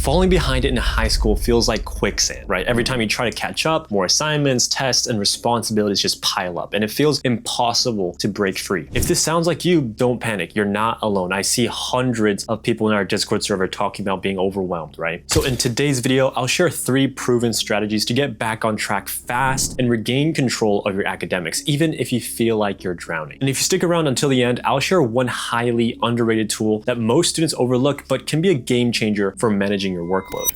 Falling behind in high school feels like quicksand, right? Every time you try to catch up, more assignments, tests, and responsibilities just pile up, and it feels impossible to break free. If this sounds like you, don't panic. You're not alone. I see hundreds of people in our Discord server talking about being overwhelmed, right? So in today's video, I'll share 3 proven strategies to get back on track fast and regain control of your academics, even if you feel like you're drowning. And if you stick around until the end, I'll share one highly underrated tool that most students overlook, but can be a game changer for managing your workload.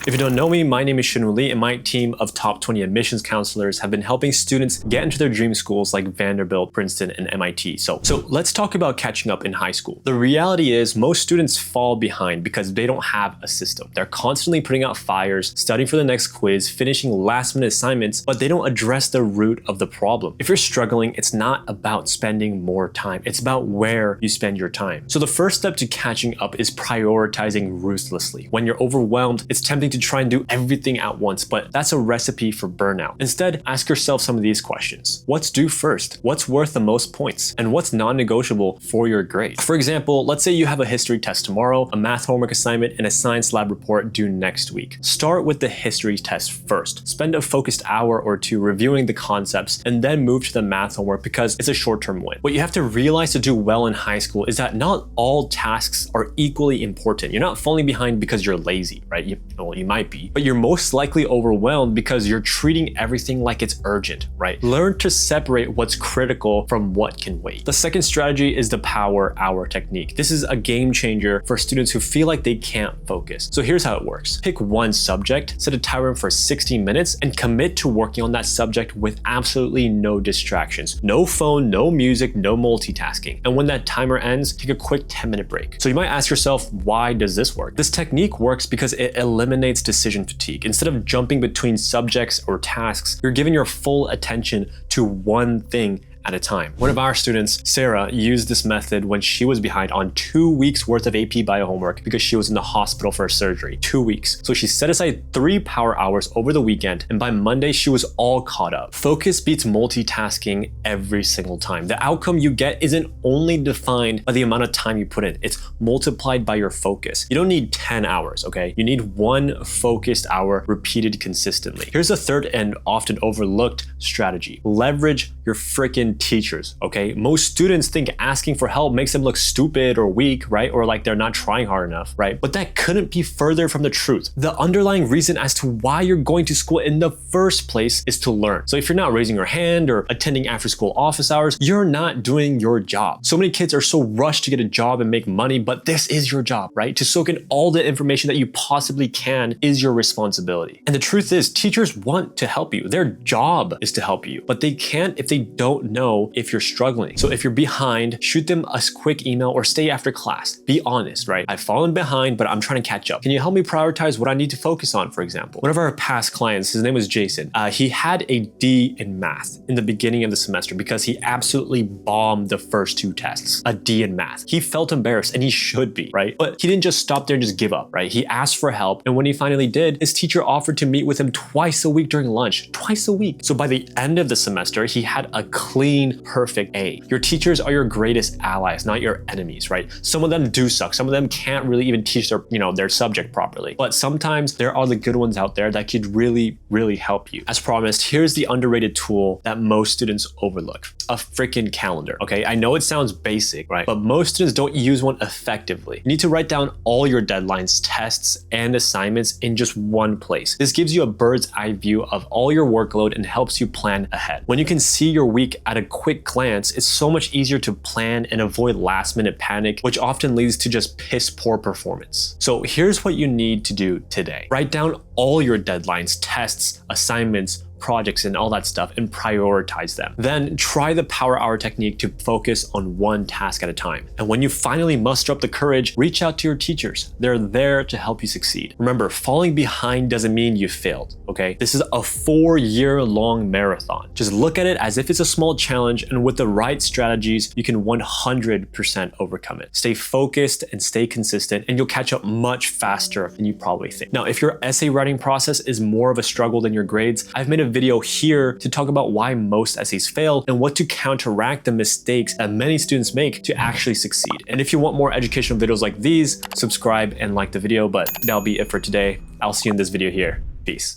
If you don't know me, my name is Shinwoo Lee, and my team of top 20 admissions counselors have been helping students get into their dream schools like Vanderbilt, Princeton, and MIT. So let's talk about catching up in high school. The reality is most students fall behind because they don't have a system. They're constantly putting out fires, studying for the next quiz, finishing last-minute assignments, but they don't address the root of the problem. If you're struggling, it's not about spending more time. It's about where you spend your time. So the first step to catching up is prioritizing ruthlessly. When you're overwhelmed, it's tempting to try and do everything at once, but that's a recipe for burnout. Instead, ask yourself some of these questions. What's due first? What's worth the most points? And what's non-negotiable for your grade? For example, let's say you have a history test tomorrow, a math homework assignment, and a science lab report due next week. Start with the history test first. Spend a focused hour or 2 reviewing the concepts, and then move to the math homework because it's a short-term win. What you have to realize to do well in high school is that not all tasks are equally important. You're not falling behind because you're lazy, right? You might be, but you're most likely overwhelmed because you're treating everything like it's urgent, right? Learn to separate what's critical from what can wait. The second strategy is the power hour technique. This is a game changer for students who feel like they can't focus. So here's how it works. Pick one subject, set a timer for 60 minutes, and commit to working on that subject with absolutely no distractions. No phone, no music, no multitasking. And when that timer ends, take a quick 10-minute break. So you might ask yourself, why does this work? This technique works because it eliminates decision fatigue. Instead of jumping between subjects or tasks, you're giving your full attention to one thing at a time. One of our students, Sarah, used this method when she was behind on 2 weeks worth of AP bio homework because she was in the hospital for a surgery. 2 weeks. So she set aside 3 power hours over the weekend, and by Monday she was all caught up. Focus beats multitasking every single time. The outcome you get isn't only defined by the amount of time you put in, it's multiplied by your focus. You don't need 10 hours, okay? You need 1 focused hour repeated consistently. Here's a third and often overlooked strategy. Leverage your freaking teachers, okay? Most students think asking for help makes them look stupid or weak, right? Or like they're not trying hard enough, right? But that couldn't be further from the truth. The underlying reason as to why you're going to school in the first place is to learn. So if you're not raising your hand or attending after school office hours, you're not doing your job. So many kids are so rushed to get a job and make money, but this is your job, right? To soak in all the information that you possibly can is your responsibility. And the truth is, teachers want to help you. Their job is to help you, but they can't if they don't know if you're struggling. So if you're behind, shoot them a quick email or stay after class. Be honest, right? I've fallen behind, but I'm trying to catch up. Can you help me prioritize what I need to focus on, for example? One of our past clients, his name was Jason. He had a D in math in the beginning of the semester because he absolutely bombed the first 2 tests, a D in math. He felt embarrassed, and he should be, right? But he didn't just stop there and just give up, right? He asked for help, and when he finally did, his teacher offered to meet with him twice a week during lunch, twice a week. So by the end of the semester, he had a clean, perfect A. Your teachers are your greatest allies, not your enemies, right? Some of them do suck. Some of them can't really even teach their subject properly. But sometimes there are the good ones out there that could really, really help you. As promised, here's the underrated tool that most students overlook. A freaking calendar, okay? I know it sounds basic, right? But most students don't use one effectively. You need to write down all your deadlines, tests, and assignments in just one place. This gives you a bird's eye view of all your workload and helps you plan ahead. When you can see your week at a quick glance, it's so much easier to plan and avoid last-minute panic, which often leads to just piss-poor performance. So here's what you need to do today. Write down all your deadlines, tests, assignments, projects and all that stuff and prioritize them. Then try the power hour technique to focus on one task at a time. And when you finally muster up the courage, reach out to your teachers. They're there to help you succeed. Remember, falling behind doesn't mean you failed, okay? This is a 4-year-long marathon. Just look at it as if it's a small challenge, and with the right strategies, you can 100% overcome it. Stay focused and stay consistent, and you'll catch up much faster than you probably think. Now, if your essay writing process is more of a struggle than your grades, I've made a video here to talk about why most essays fail and what to counteract the mistakes that many students make to actually succeed. And if you want more educational videos like these, subscribe and like the video, but that'll be it for today. I'll see you in this video here. Peace.